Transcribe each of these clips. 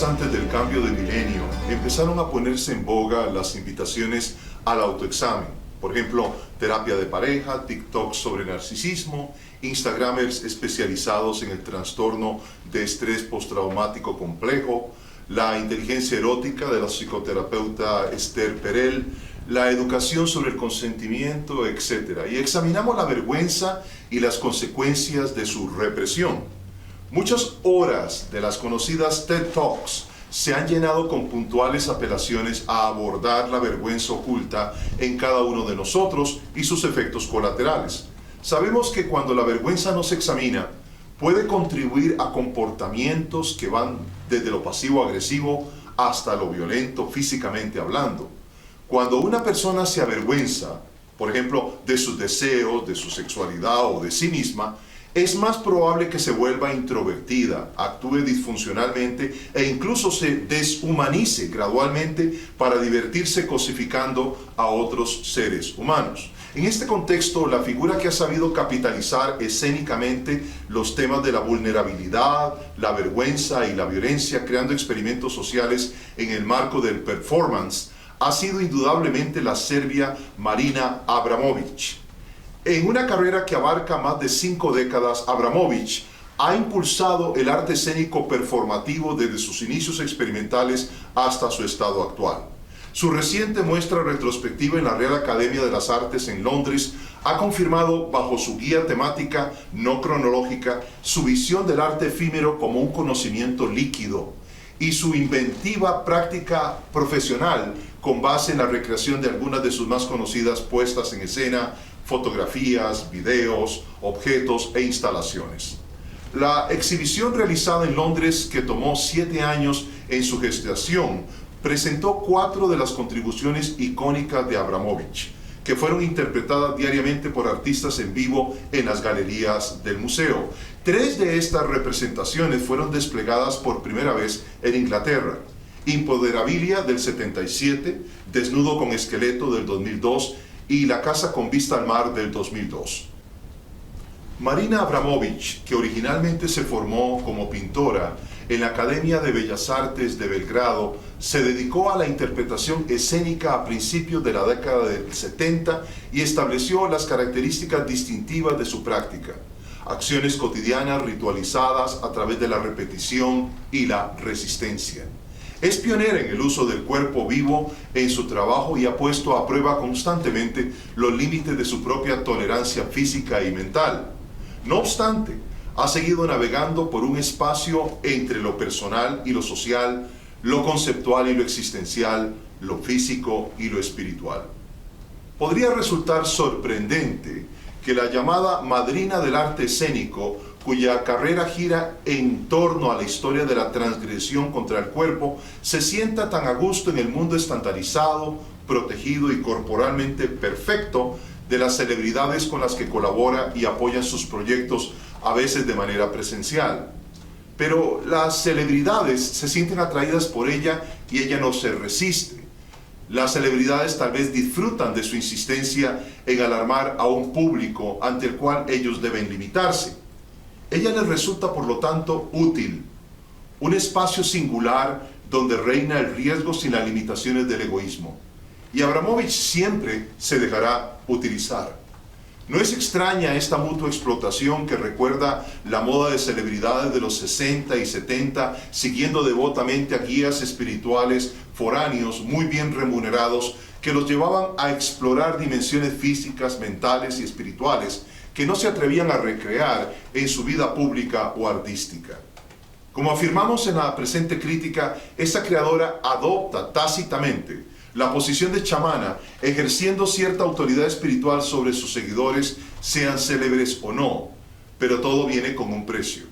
días antes del cambio de milenio, empezaron a ponerse en boga las invitaciones al autoexamen. Por ejemplo, terapia de pareja, TikTok sobre narcisismo, Instagramers especializados en el trastorno de estrés postraumático complejo, la inteligencia erótica de la psicoterapeuta Esther Perel, la educación sobre el consentimiento, etc. Y examinamos la vergüenza y las consecuencias de su represión. Muchas horas de las conocidas TED Talks se han llenado con puntuales apelaciones a abordar la vergüenza oculta en cada uno de nosotros y sus efectos colaterales. Sabemos que cuando la vergüenza no se examina, puede contribuir a comportamientos que van desde lo pasivo-agresivo hasta lo violento físicamente hablando. Cuando una persona se avergüenza, por ejemplo, de sus deseos, de su sexualidad o de sí misma, es más probable que se vuelva introvertida, actúe disfuncionalmente e incluso se deshumanice gradualmente para divertirse cosificando a otros seres humanos. En este contexto, la figura que ha sabido capitalizar escénicamente los temas de la vulnerabilidad, la vergüenza y la violencia, creando experimentos sociales en el marco del performance, ha sido indudablemente la serbia Marina Abramović. En una carrera que abarca más de 5 décadas, Abramović ha impulsado el arte escénico performativo desde sus inicios experimentales hasta su estado actual. Su reciente muestra retrospectiva en la Real Academia de las Artes en Londres ha confirmado, bajo su guía temática no cronológica, su visión del arte efímero como un conocimiento líquido y su inventiva práctica profesional con base en la recreación de algunas de sus más conocidas puestas en escena, fotografías, videos, objetos e instalaciones. La exhibición realizada en Londres, que tomó 7 años en su gestación, presentó 4 de las contribuciones icónicas de Abramović, que fueron interpretadas diariamente por artistas en vivo en las galerías del museo. 3 de estas representaciones fueron desplegadas por primera vez en Inglaterra: Imponderabilia del 77, Desnudo con esqueleto del 2002 y La casa con vista al mar del 2002. Marina Abramović, que originalmente se formó como pintora en la Academia de Bellas Artes de Belgrado, se dedicó a la interpretación escénica a principios de la década del 70 y estableció las características distintivas de su práctica: acciones cotidianas ritualizadas a través de la repetición y la resistencia. Es pionera en el uso del cuerpo vivo en su trabajo y ha puesto a prueba constantemente los límites de su propia tolerancia física y mental. No obstante, ha seguido navegando por un espacio entre lo personal y lo social, lo conceptual y lo existencial, lo físico y lo espiritual. Podría resultar sorprendente que la llamada madrina del arte escénico, cuya carrera gira en torno a la historia de la transgresión contra el cuerpo, se sienta tan a gusto en el mundo estandarizado, protegido y corporalmente perfecto de las celebridades con las que colabora y apoya sus proyectos, a veces de manera presencial. Pero las celebridades se sienten atraídas por ella y ella no se resiste. Las celebridades tal vez disfrutan de su insistencia en alarmar a un público ante el cual ellos deben limitarse. Ella les resulta, por lo tanto, útil, un espacio singular donde reina el riesgo sin las limitaciones del egoísmo. Y Abramović siempre se dejará utilizar. No es extraña esta mutua explotación que recuerda la moda de celebridades de los 60 y 70, siguiendo devotamente a guías espirituales foráneos muy bien remunerados que los llevaban a explorar dimensiones físicas, mentales y espirituales que no se atrevían a recrear en su vida pública o artística. Como afirmamos en la presente crítica, esta creadora adopta tácitamente la posición de chamana, ejerciendo cierta autoridad espiritual sobre sus seguidores, sean célebres o no, pero todo viene con un precio.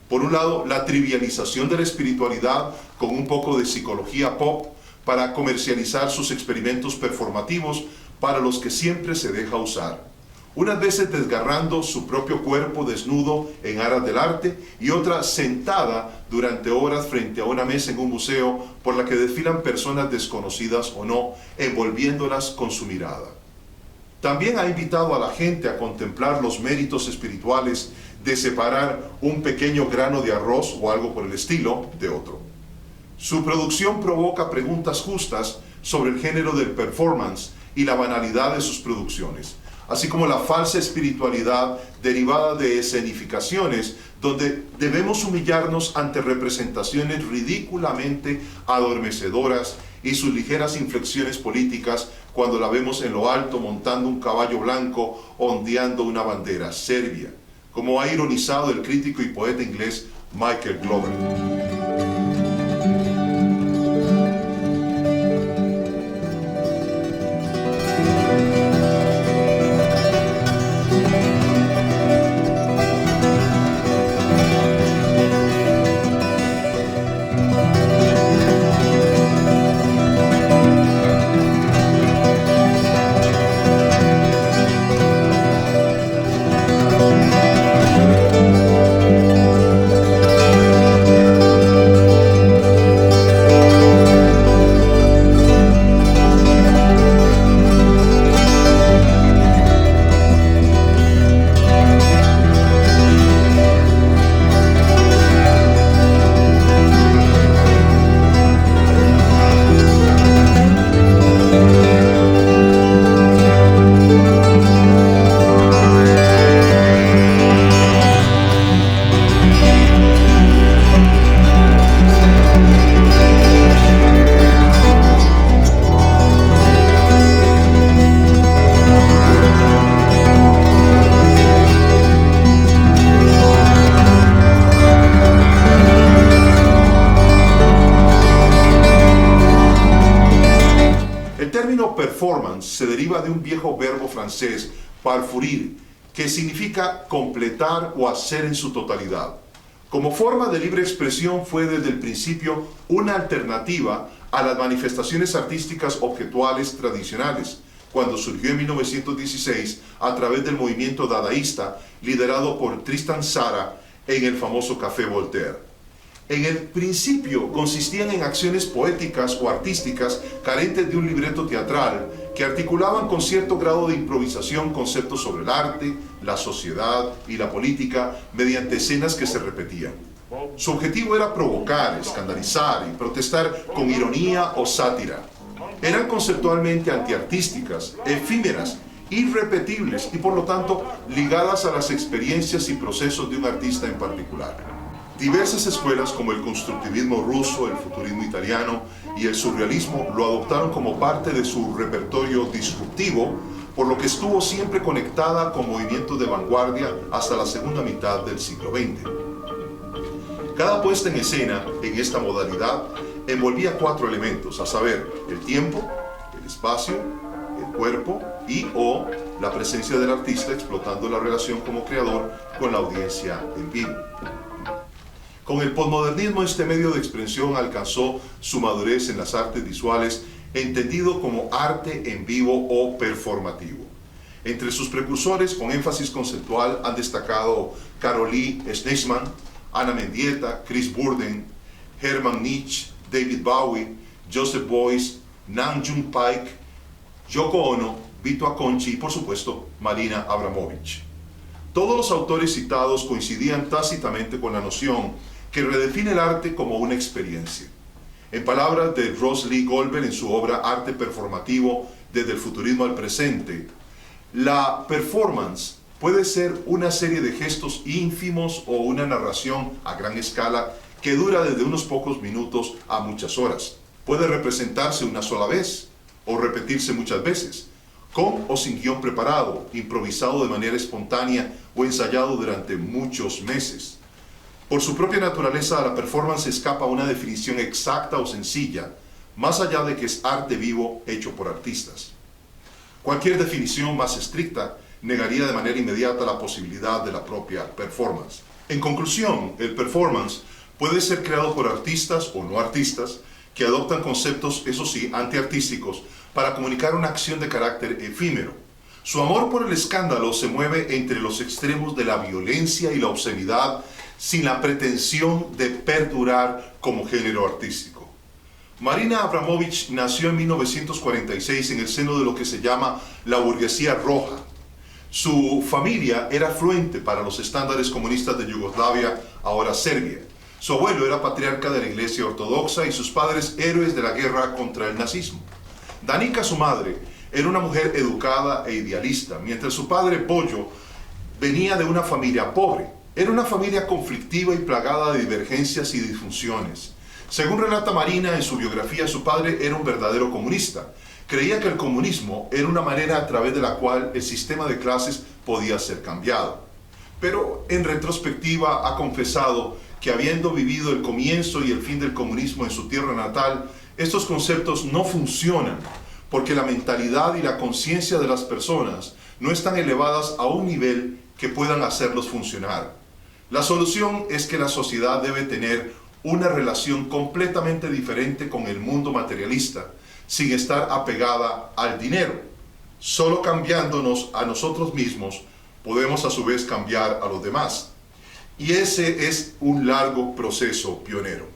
Por un lado, la trivialización de la espiritualidad con un poco de psicología pop para comercializar sus experimentos performativos para los que siempre se deja usar. Unas veces desgarrando su propio cuerpo desnudo en aras del arte y otras sentada durante horas frente a una mesa en un museo por la que desfilan personas desconocidas o no, envolviéndolas con su mirada. También ha invitado a la gente a contemplar los méritos espirituales de separar un pequeño grano de arroz o algo por el estilo de otro. Su producción provoca preguntas justas sobre el género del performance y la banalidad de sus producciones, así como la falsa espiritualidad derivada de escenificaciones donde debemos humillarnos ante representaciones ridículamente adormecedoras y sus ligeras inflexiones políticas cuando la vemos en lo alto montando un caballo blanco ondeando una bandera serbia, como ha ironizado el crítico y poeta inglés Michael Glover. Performance se deriva de un viejo verbo francés, parfurir, que significa completar o hacer en su totalidad. Como forma de libre expresión fue desde el principio una alternativa a las manifestaciones artísticas objetuales tradicionales, cuando surgió en 1916 a través del movimiento dadaísta liderado por Tristan Tzara en el famoso Café Voltaire. En el principio consistían en acciones poéticas o artísticas carentes de un libreto teatral que articulaban con cierto grado de improvisación conceptos sobre el arte, la sociedad y la política mediante escenas que se repetían. Su objetivo era provocar, escandalizar y protestar con ironía o sátira. Eran conceptualmente antiartísticas, efímeras, irrepetibles y por lo tanto ligadas a las experiencias y procesos de un artista en particular. Diversas escuelas como el constructivismo ruso, el futurismo italiano y el surrealismo lo adoptaron como parte de su repertorio disruptivo, por lo que estuvo siempre conectada con movimientos de vanguardia hasta la segunda mitad del siglo XX. Cada puesta en escena en esta modalidad envolvía 4 elementos, a saber, el tiempo, el espacio, el cuerpo y o la presencia del artista explotando la relación como creador con la audiencia en vivo. Con el posmodernismo, este medio de expresión alcanzó su madurez en las artes visuales, entendido como arte en vivo o performativo. Entre sus precursores, con énfasis conceptual, han destacado Carolee Schneemann, Anna Mendieta, Chris Burden, Hermann Nietzsche, David Bowie, Joseph Beuys, Nam June Paik, Yoko Ono, Vito Acconci y, por supuesto, Marina Abramović. Todos los autores citados coincidían tácitamente con la noción que redefine el arte como una experiencia. En palabras de Ross Lee Goldberg en su obra Arte Performativo desde el futurismo al presente, la performance puede ser una serie de gestos ínfimos o una narración a gran escala que dura desde unos pocos minutos a muchas horas. Puede representarse una sola vez o repetirse muchas veces, con o sin guión preparado, improvisado de manera espontánea o ensayado durante muchos meses. Por su propia naturaleza, la performance escapa a una definición exacta o sencilla, más allá de que es arte vivo hecho por artistas. Cualquier definición más estricta negaría de manera inmediata la posibilidad de la propia performance. En conclusión, el performance puede ser creado por artistas o no artistas que adoptan conceptos, eso sí, antiartísticos, para comunicar una acción de carácter efímero. Su amor por el escándalo se mueve entre los extremos de la violencia y la obscenidad, sin la pretensión de perdurar como género artístico. Marina Abramović nació en 1946 en el seno de lo que se llama la burguesía roja. Su familia era afluente para los estándares comunistas de Yugoslavia, ahora Serbia. Su abuelo era patriarca de la Iglesia Ortodoxa y sus padres héroes de la guerra contra el nazismo. Danica, su madre, era una mujer educada e idealista, mientras su padre, Pollo, venía de una familia pobre. Era una familia conflictiva y plagada de divergencias y disfunciones. Según relata Marina en su biografía, su padre era un verdadero comunista. Creía que el comunismo era una manera a través de la cual el sistema de clases podía ser cambiado. Pero en retrospectiva ha confesado que habiendo vivido el comienzo y el fin del comunismo en su tierra natal, estos conceptos no funcionan porque la mentalidad y la conciencia de las personas no están elevadas a un nivel que puedan hacerlos funcionar. La solución es que la sociedad debe tener una relación completamente diferente con el mundo materialista, sin estar apegada al dinero. Solo cambiándonos a nosotros mismos podemos a su vez cambiar a los demás. Y ese es un largo proceso pionero.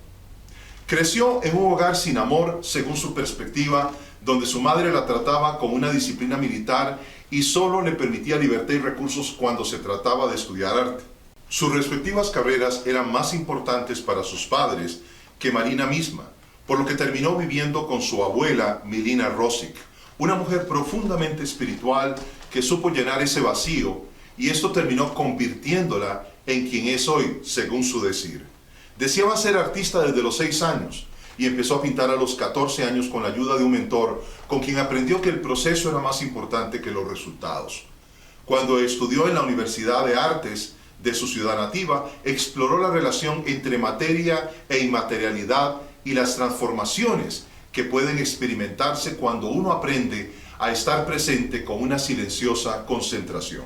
Creció en un hogar sin amor, según su perspectiva, donde su madre la trataba con una disciplina militar y solo le permitía libertad y recursos cuando se trataba de estudiar arte. Sus respectivas carreras eran más importantes para sus padres que Marina misma, por lo que terminó viviendo con su abuela Milina Rosic, una mujer profundamente espiritual que supo llenar ese vacío, y esto terminó convirtiéndola en quien es hoy, según su decir. Deseaba ser artista desde los 6 años y empezó a pintar a los 14 años con la ayuda de un mentor con quien aprendió que el proceso era más importante que los resultados. Cuando estudió en la Universidad de Artes de su ciudad nativa, exploró la relación entre materia e inmaterialidad y las transformaciones que pueden experimentarse cuando uno aprende a estar presente con una silenciosa concentración.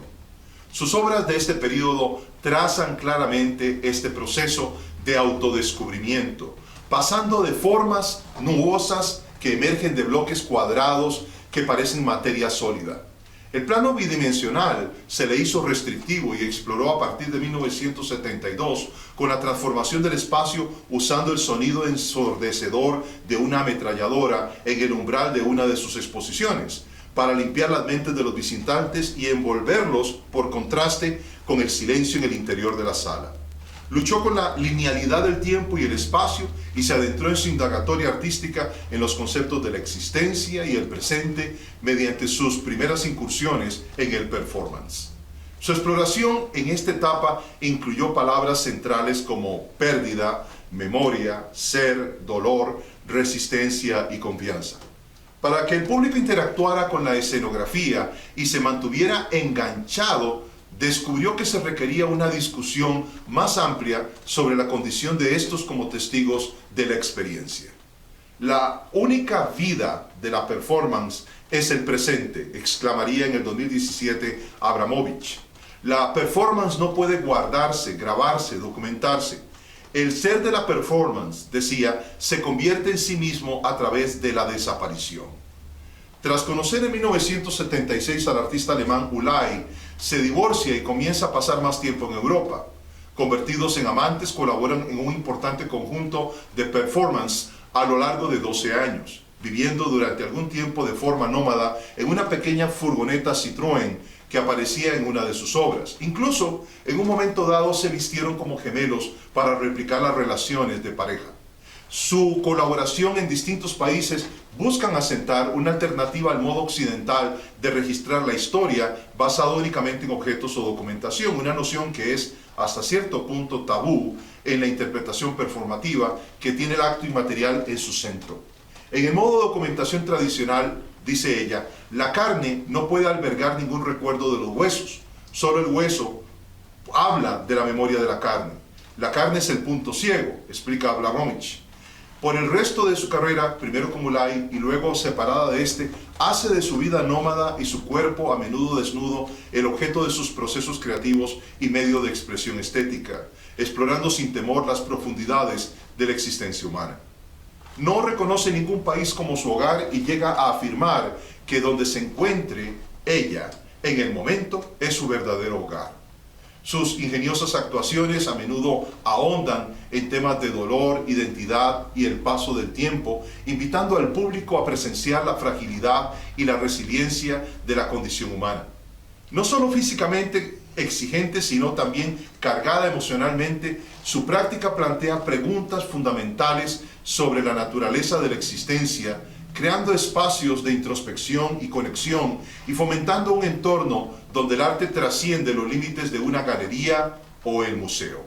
Sus obras de este periodo trazan claramente este proceso de autodescubrimiento, pasando de formas nubosas que emergen de bloques cuadrados que parecen materia sólida. El plano bidimensional se le hizo restrictivo y exploró a partir de 1972 con la transformación del espacio usando el sonido ensordecedor de una ametralladora en el umbral de una de sus exposiciones, para limpiar las mentes de los visitantes y envolverlos por contraste con el silencio en el interior de la sala. Luchó con la linealidad del tiempo y el espacio y se adentró en su indagatoria artística en los conceptos de la existencia y el presente mediante sus primeras incursiones en el performance. Su exploración en esta etapa incluyó palabras centrales como pérdida, memoria, ser, dolor, resistencia y confianza. Para que el público interactuara con la escenografía y se mantuviera enganchado, descubrió que se requería una discusión más amplia sobre la condición de estos como testigos de la experiencia. La única vida de la performance es el presente, exclamaría en el 2017 Abramovich. La performance no puede guardarse, grabarse, documentarse. El ser de la performance, decía, se convierte en sí mismo a través de la desaparición. Tras conocer en 1976 al artista alemán Ulay, se divorcia y comienza a pasar más tiempo en Europa. Convertidos en amantes, colaboran en un importante conjunto de performance a lo largo de 12 años, viviendo durante algún tiempo de forma nómada en una pequeña furgoneta Citroën que aparecía en una de sus obras. Incluso, en un momento dado, se vistieron como gemelos para replicar las relaciones de pareja. Su colaboración en distintos países buscan asentar una alternativa al modo occidental de registrar la historia basado únicamente en objetos o documentación, una noción que es hasta cierto punto tabú en la interpretación performativa que tiene el acto inmaterial en su centro. En el modo de documentación tradicional, dice ella, la carne no puede albergar ningún recuerdo de los huesos, solo el hueso habla de la memoria de la carne. La carne es el punto ciego, explica Abramovich. Por el resto de su carrera, primero como Ulay y luego separada de este, hace de su vida nómada y su cuerpo a menudo desnudo el objeto de sus procesos creativos y medio de expresión estética, explorando sin temor las profundidades de la existencia humana. No reconoce ningún país como su hogar y llega a afirmar que donde se encuentre ella en el momento es su verdadero hogar. Sus ingeniosas actuaciones a menudo ahondan en temas de dolor, identidad y el paso del tiempo, invitando al público a presenciar la fragilidad y la resiliencia de la condición humana. No solo físicamente exigente, sino también cargada emocionalmente, su práctica plantea preguntas fundamentales sobre la naturaleza de la existencia, creando espacios de introspección y conexión y fomentando un entorno donde el arte trasciende los límites de una galería o el museo.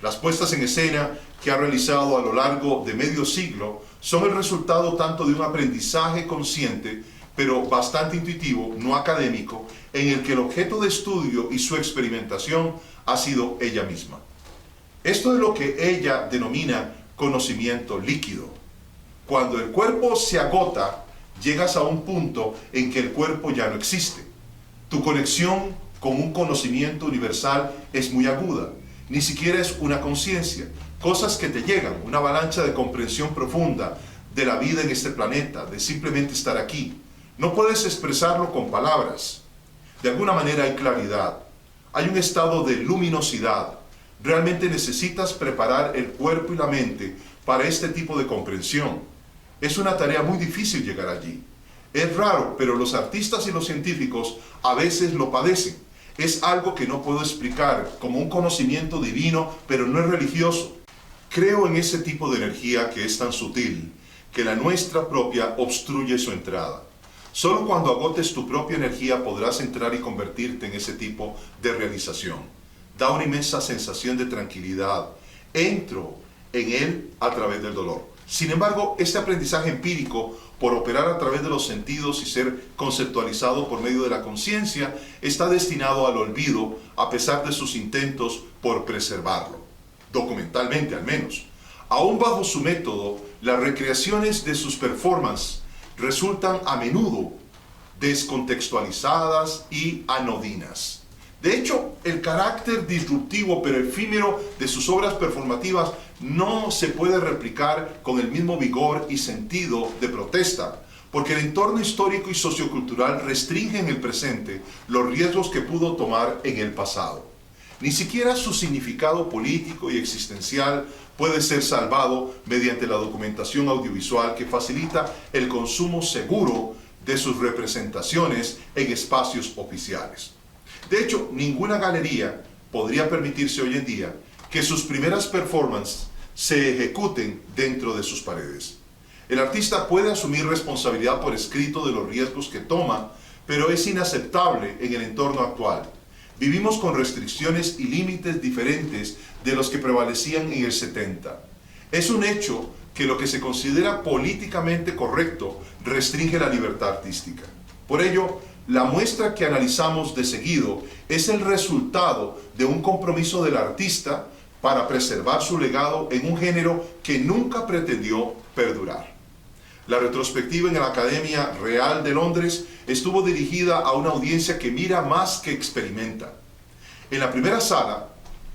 Las puestas en escena que ha realizado a lo largo de medio siglo son el resultado tanto de un aprendizaje consciente, pero bastante intuitivo, no académico, en el que el objeto de estudio y su experimentación ha sido ella misma. Esto es lo que ella denomina conocimiento líquido. Cuando el cuerpo se agota, llegas a un punto en que el cuerpo ya no existe. Tu conexión con un conocimiento universal es muy aguda. Ni siquiera es una conciencia. Cosas que te llegan, una avalancha de comprensión profunda de la vida en este planeta, de simplemente estar aquí. No puedes expresarlo con palabras. De alguna manera hay claridad. Hay un estado de luminosidad. Realmente necesitas preparar el cuerpo y la mente para este tipo de comprensión. Es una tarea muy difícil llegar allí. Es raro, pero los artistas y los científicos a veces lo padecen. Es algo que no puedo explicar, como un conocimiento divino, pero no es religioso. Creo en ese tipo de energía que es tan sutil, que la nuestra propia obstruye su entrada. Solo cuando agotes tu propia energía podrás entrar y convertirte en ese tipo de realización. Da una inmensa sensación de tranquilidad. Entro en él a través del dolor. Sin embargo, este aprendizaje empírico, por operar a través de los sentidos y ser conceptualizado por medio de la conciencia, está destinado al olvido a pesar de sus intentos por preservarlo, documentalmente al menos. Aún bajo su método, las recreaciones de sus performances resultan a menudo descontextualizadas y anodinas. De hecho, el carácter disruptivo pero efímero de sus obras performativas no se puede replicar con el mismo vigor y sentido de protesta, porque el entorno histórico y sociocultural restringe en el presente los riesgos que pudo tomar en el pasado. Ni siquiera su significado político y existencial puede ser salvado mediante la documentación audiovisual que facilita el consumo seguro de sus representaciones en espacios oficiales. De hecho, ninguna galería podría permitirse hoy en día que sus primeras performances se ejecuten dentro de sus paredes. El artista puede asumir responsabilidad por escrito de los riesgos que toma, pero es inaceptable en el entorno actual. Vivimos con restricciones y límites diferentes de los que prevalecían en el 70. Es un hecho que lo que se considera políticamente correcto restringe la libertad artística. Por ello, la muestra que analizamos de seguido es el resultado de un compromiso del artista para preservar su legado en un género que nunca pretendió perdurar. La retrospectiva en la Academia Real de Londres estuvo dirigida a una audiencia que mira más que experimenta. En la primera sala,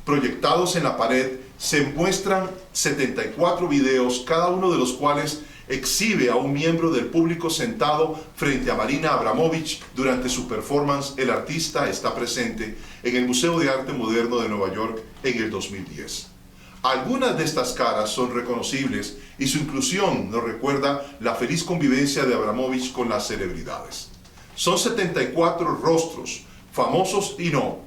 proyectados en la pared, se muestran 74 videos, cada uno de los cuales exhibe a un miembro del público sentado frente a Marina Abramovich durante su performance El artista está presente en el Museo de Arte Moderno de Nueva York en el 2010. Algunas de estas caras son reconocibles y su inclusión nos recuerda la feliz convivencia de Abramovich con las celebridades. Son 74 rostros, famosos y no,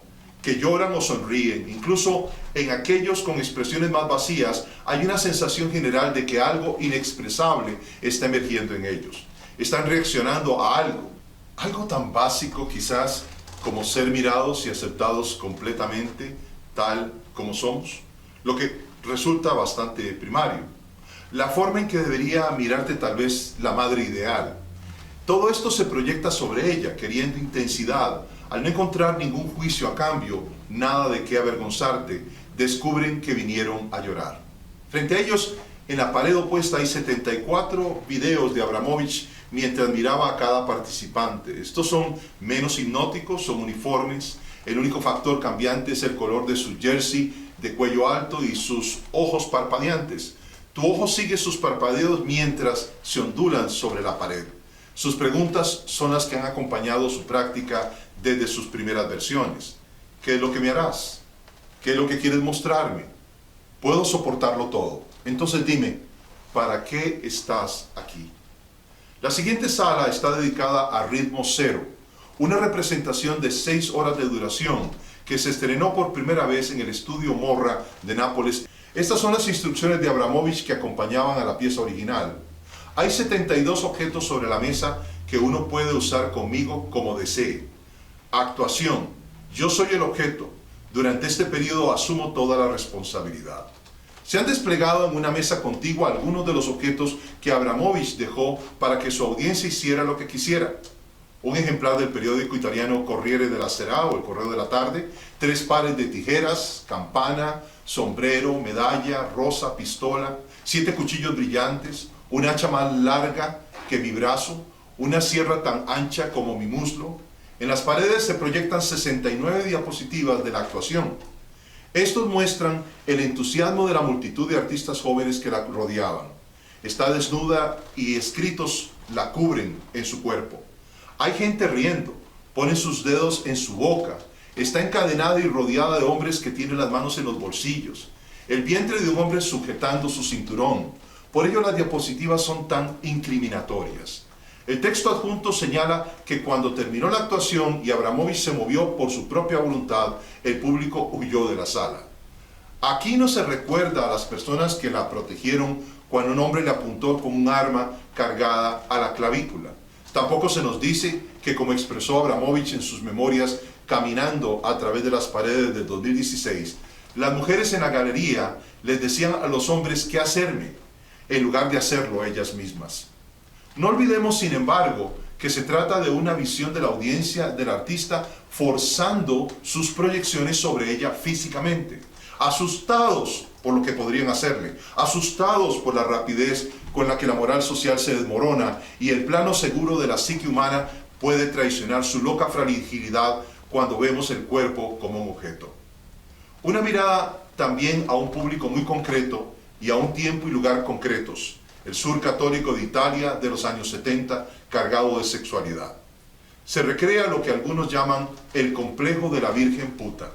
que lloran o sonríen. Incluso en aquellos con expresiones más vacías hay una sensación general de que algo inexpresable está emergiendo en ellos. Están reaccionando a algo tan básico quizás como ser mirados y aceptados completamente tal como somos, lo que resulta bastante primario. La forma en que debería mirarte tal vez la madre ideal. Todo esto se proyecta sobre ella, queriendo intensidad. Al no encontrar ningún juicio a cambio, nada de qué avergonzarte, descubren que vinieron a llorar. Frente a ellos, en la pared opuesta hay 74 videos de Abramovich mientras miraba a cada participante. Estos son menos hipnóticos, son uniformes. El único factor cambiante es el color de su jersey de cuello alto y sus ojos parpadeantes. Tu ojo sigue sus parpadeos mientras se ondulan sobre la pared. Sus preguntas son las que han acompañado su práctica desde sus primeras versiones. ¿Qué es lo que me harás? ¿Qué es lo que quieres mostrarme? Puedo soportarlo todo. Entonces dime, ¿para qué estás aquí? La siguiente sala está dedicada a Ritmo Cero, una representación de 6 horas de duración que se estrenó por primera vez en el estudio Morra de Nápoles. Estas son las instrucciones de Abramovich que acompañaban a la pieza original. Hay 72 objetos sobre la mesa que uno puede usar conmigo como desee. Actuación. Yo soy el objeto. Durante este periodo asumo toda la responsabilidad. Se han desplegado en una mesa contigua algunos de los objetos que Abramovich dejó para que su audiencia hiciera lo que quisiera. Un ejemplar del periódico italiano Corriere della Sera o el Correo de la Tarde, 3 pares de tijeras, campana, sombrero, medalla, rosa, pistola, 7 cuchillos brillantes, un hacha más larga que mi brazo, una sierra tan ancha como mi muslo. En las paredes se proyectan 69 diapositivas de la actuación. Estos muestran el entusiasmo de la multitud de artistas jóvenes que la rodeaban. Está desnuda y escritos la cubren en su cuerpo. Hay gente riendo, pone sus dedos en su boca, está encadenada y rodeada de hombres que tienen las manos en los bolsillos, el vientre de un hombre sujetando su cinturón. Por ello las diapositivas son tan incriminatorias. El texto adjunto señala que cuando terminó la actuación y Abramovich se movió por su propia voluntad, el público huyó de la sala. Aquí no se recuerda a las personas que la protegieron cuando un hombre le apuntó con un arma cargada a la clavícula. Tampoco se nos dice que, como expresó Abramovich en sus memorias Caminando a través de las paredes del 2016, las mujeres en la galería les decían a los hombres qué hacerme, en lugar de hacerlo ellas mismas. No olvidemos, sin embargo, que se trata de una visión de la audiencia del artista forzando sus proyecciones sobre ella físicamente, asustados por lo que podrían hacerle, asustados por la rapidez con la que la moral social se desmorona y el plano seguro de la psique humana puede traicionar su loca fragilidad cuando vemos el cuerpo como un objeto. Una mirada también a un público muy concreto y a un tiempo y lugar concretos, el sur católico de Italia de los años 70, cargado de sexualidad. Se recrea lo que algunos llaman el complejo de la Virgen puta.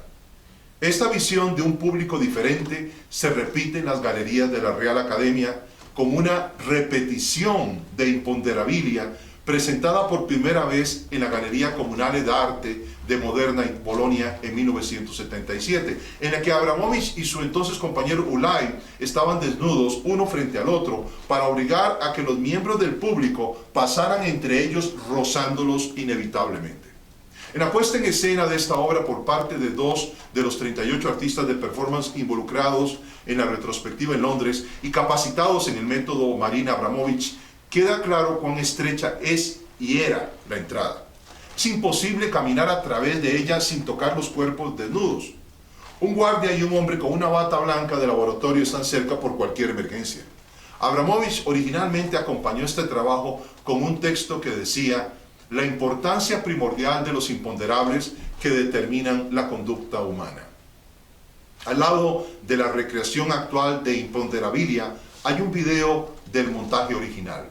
Esta visión de un público diferente se repite en las galerías de la Real Academia como una repetición de Imponderabilia presentada por primera vez en la Galería Comunale d'Arte de Moderna en Bolonia en 1977, en la que Abramovich y su entonces compañero Ulay estaban desnudos uno frente al otro para obligar a que los miembros del público pasaran entre ellos rozándolos inevitablemente. En la puesta en escena de esta obra por parte de 2 de los 38 artistas de performance involucrados en la retrospectiva en Londres y capacitados en el método Marina Abramovich, queda claro cuán estrecha es y era la entrada. Es imposible caminar a través de ella sin tocar los cuerpos desnudos. Un guardia y un hombre con una bata blanca de laboratorio están cerca por cualquier emergencia. Abramovich originalmente acompañó este trabajo con un texto que decía: la importancia primordial de los imponderables que determinan la conducta humana. Al lado de la recreación actual de Imponderabilia hay un video del montaje original.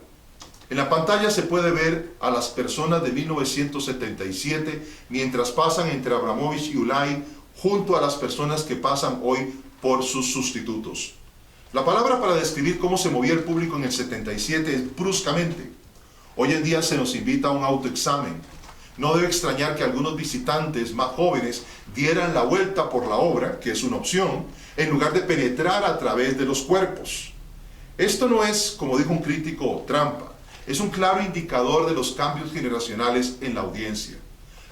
En la pantalla se puede ver a las personas de 1977 mientras pasan entre Abramovich y Ulay junto a las personas que pasan hoy por sus sustitutos. La palabra para describir cómo se movía el público en el 77 es bruscamente. Hoy en día se nos invita a un autoexamen. No debe extrañar que algunos visitantes más jóvenes dieran la vuelta por la obra, que es una opción, en lugar de penetrar a través de los cuerpos. Esto no es, como dijo un crítico, trampa. Es un claro indicador de los cambios generacionales en la audiencia.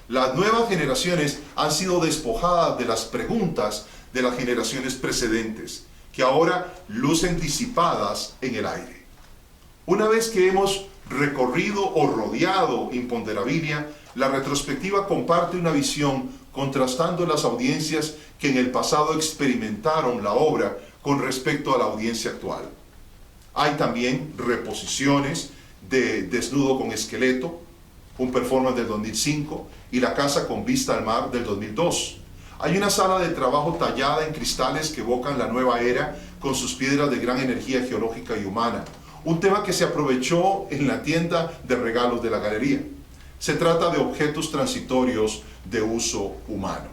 Las nuevas generaciones han sido despojadas de las preguntas de las generaciones precedentes, que ahora lucen disipadas en el aire. Una vez que hemos recorrido o rodeado Imponderabilia, la retrospectiva comparte una visión contrastando las audiencias que en el pasado experimentaron la obra con respecto a la audiencia actual. Hay también reposiciones de Desnudo con esqueleto, un performance del 2005, y La casa con vista al mar del 2002. Hay una sala de trabajo tallada en cristales que evocan la nueva era con sus piedras de gran energía geológica y humana, un tema que se aprovechó en la tienda de regalos de la galería. Se trata de objetos transitorios de uso humano.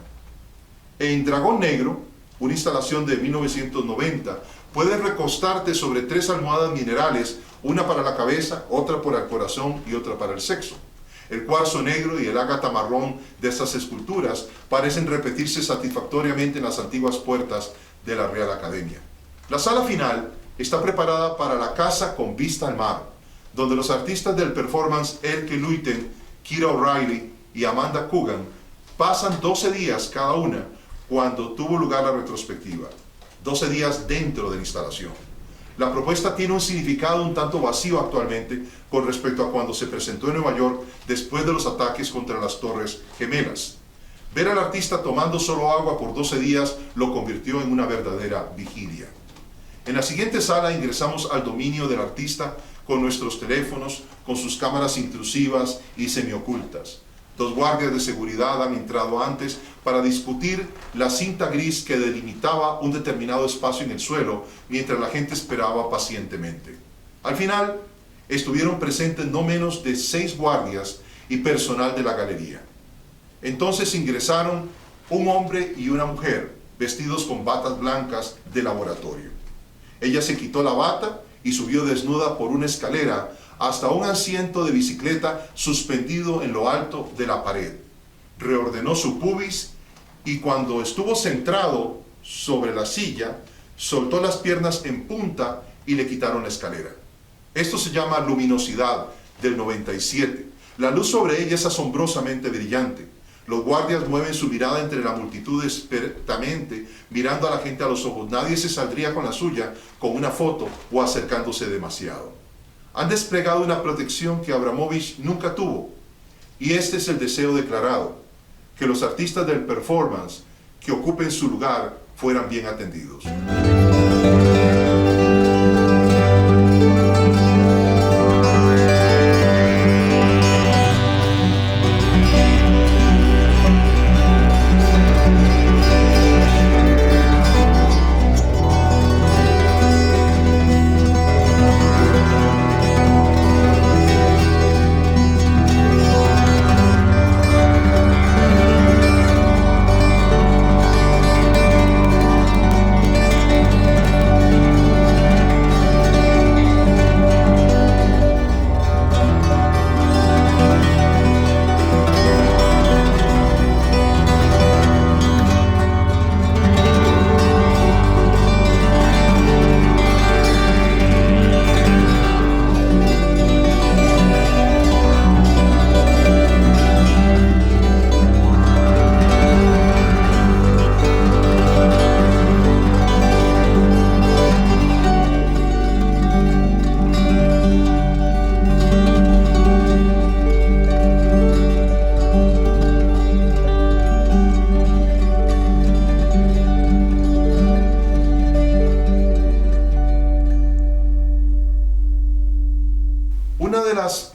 En Dragón Negro, una instalación de 1990, puedes recostarte sobre 3 almohadas minerales, una para la cabeza, otra para el corazón y otra para el sexo. El cuarzo negro y el ágata marrón de estas esculturas parecen repetirse satisfactoriamente en las antiguas puertas de la Real Academia. La sala final está preparada para la casa con vista al mar, donde los artistas del performance Elke Luiten, Kira O'Reilly y Amanda Coogan pasan 12 días cada una cuando tuvo lugar la retrospectiva, 12 días dentro de la instalación. La propuesta tiene un significado un tanto vacío actualmente con respecto a cuando se presentó en Nueva York después de los ataques contra las Torres Gemelas. Ver al artista tomando solo agua por 12 días lo convirtió en una verdadera vigilia. En la siguiente sala ingresamos al dominio del artista con nuestros teléfonos, con sus cámaras intrusivas y semiocultas. 2 guardias de seguridad han entrado antes para discutir la cinta gris que delimitaba un determinado espacio en el suelo mientras la gente esperaba pacientemente. Al final, estuvieron presentes no menos de 6 guardias y personal de la galería. Entonces ingresaron un hombre y una mujer, vestidos con batas blancas de laboratorio. Ella se quitó la bata y subió desnuda por una escalera hasta un asiento de bicicleta suspendido en lo alto de la pared. Reordenó su pubis y cuando estuvo centrado sobre la silla, soltó las piernas en punta y le quitaron la escalera. Esto se llama luminosidad del 97. La luz sobre ella es asombrosamente brillante. Los guardias mueven su mirada entre la multitud expertamente, mirando a la gente a los ojos. Nadie se saldría con la suya con una foto o acercándose demasiado. Han desplegado una protección que Abramovich nunca tuvo. Y este es el deseo declarado, que los artistas del performance que ocupen su lugar fueran bien atendidos.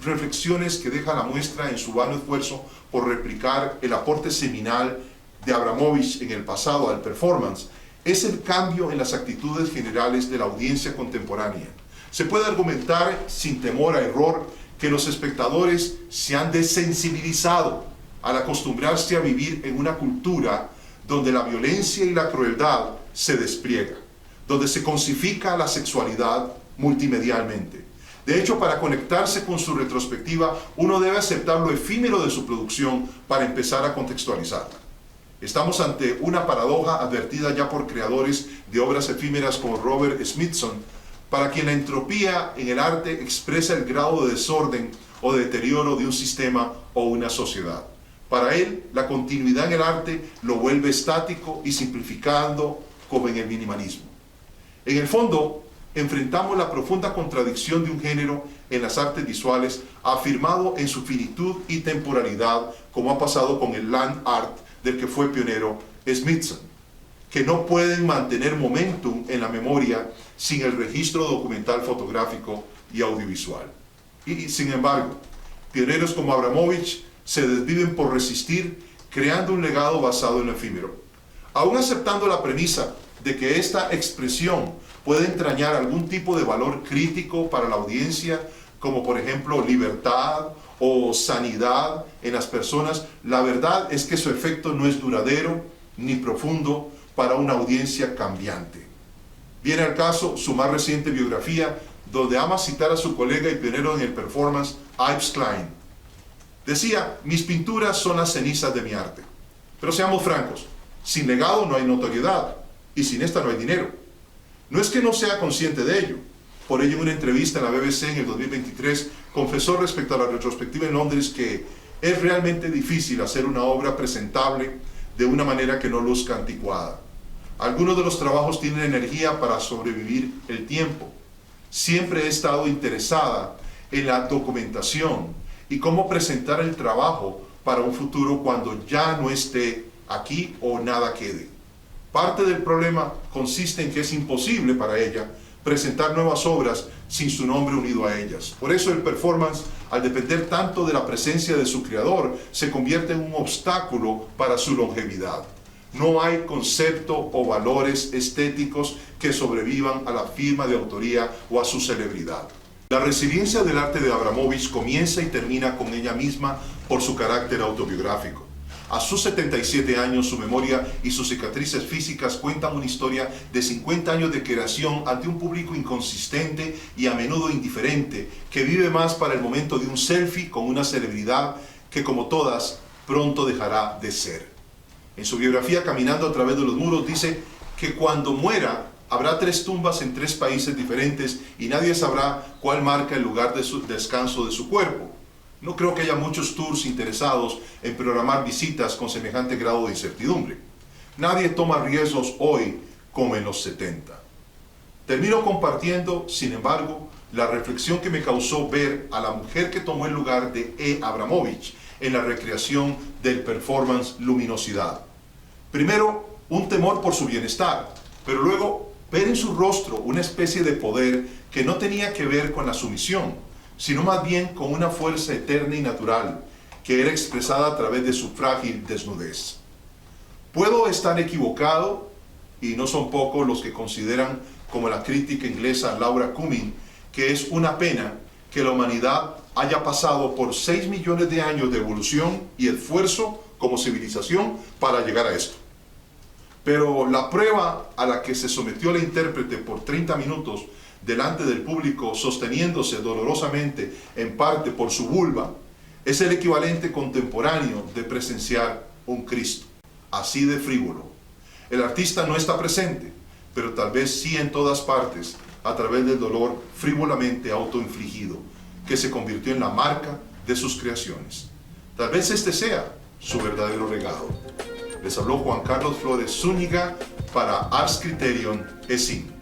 Reflexiones que deja la muestra en su vano esfuerzo por replicar el aporte seminal de Abramovich en el pasado al performance es el cambio en las actitudes generales de la audiencia contemporánea. Se puede argumentar sin temor a error que los espectadores se han desensibilizado al acostumbrarse a vivir en una cultura donde la violencia y la crueldad se despliega, donde se cosifica la sexualidad multimedialmente. De hecho, para conectarse con su retrospectiva, uno debe aceptar lo efímero de su producción para empezar a contextualizarla. Estamos ante una paradoja advertida ya por creadores de obras efímeras como Robert Smithson, para quien la entropía en el arte expresa el grado de desorden o de deterioro de un sistema o una sociedad. Para él, la continuidad en el arte lo vuelve estático y simplificando como en el minimalismo. En el fondo, enfrentamos la profunda contradicción de un género en las artes visuales afirmado en su finitud y temporalidad, como ha pasado con el land art del que fue pionero Smithson, que no pueden mantener momentum en la memoria sin el registro documental fotográfico y audiovisual. Y sin embargo, pioneros como Abramovich se desviven por resistir, creando un legado basado en lo efímero. Aún aceptando la premisa de que esta expresión puede entrañar algún tipo de valor crítico para la audiencia, como por ejemplo libertad o sanidad en las personas, la verdad es que su efecto no es duradero ni profundo para una audiencia cambiante. Viene al caso su más reciente biografía, donde ama citar a su colega y pionero en el performance, Yves Klein. Decía, mis pinturas son las cenizas de mi arte. Pero seamos francos, sin legado no hay notoriedad, y sin esta no hay dinero. No es que no sea consciente de ello. Por ello, en una entrevista en la BBC en el 2023, confesó respecto a la retrospectiva en Londres que es realmente difícil hacer una obra presentable de una manera que no luzca anticuada. Algunos de los trabajos tienen energía para sobrevivir el tiempo. Siempre he estado interesada en la documentación y cómo presentar el trabajo para un futuro cuando ya no esté aquí o nada quede. Parte del problema consiste en que es imposible para ella presentar nuevas obras sin su nombre unido a ellas. Por eso el performance, al depender tanto de la presencia de su creador, se convierte en un obstáculo para su longevidad. No hay concepto o valores estéticos que sobrevivan a la firma de autoría o a su celebridad. La resiliencia del arte de Abramovich comienza y termina con ella misma por su carácter autobiográfico. A sus 77 años, su memoria y sus cicatrices físicas cuentan una historia de 50 años de creación ante un público inconsistente y a menudo indiferente, que vive más para el momento de un selfie con una celebridad que, como todas, pronto dejará de ser. En su biografía Caminando a través de los muros dice que cuando muera habrá 3 tumbas en 3 países diferentes y nadie sabrá cuál marca el lugar de descanso de su cuerpo. No creo que haya muchos tours interesados en programar visitas con semejante grado de incertidumbre. Nadie toma riesgos hoy como en los 70. Termino compartiendo, sin embargo, la reflexión que me causó ver a la mujer que tomó el lugar de E. Abramovich en la recreación del performance Luminosidad. Primero, un temor por su bienestar, pero luego ver en su rostro una especie de poder que no tenía que ver con la sumisión, sino más bien con una fuerza eterna y natural que era expresada a través de su frágil desnudez. Puedo estar equivocado, y no son pocos los que consideran, como la crítica inglesa Laura Cumming, que es una pena que la humanidad haya pasado por 6 millones de años de evolución y esfuerzo como civilización para llegar a esto. Pero la prueba a la que se sometió la intérprete por 30 minutos delante del público, sosteniéndose dolorosamente en parte por su vulva, es el equivalente contemporáneo de presenciar un Cristo, así de frívolo. El artista no está presente, pero tal vez sí en todas partes, a través del dolor frívolamente autoinfligido, que se convirtió en la marca de sus creaciones. Tal vez este sea su verdadero legado. Les habló Juan Carlos Flores Zúñiga para Ars Criterion ESIN.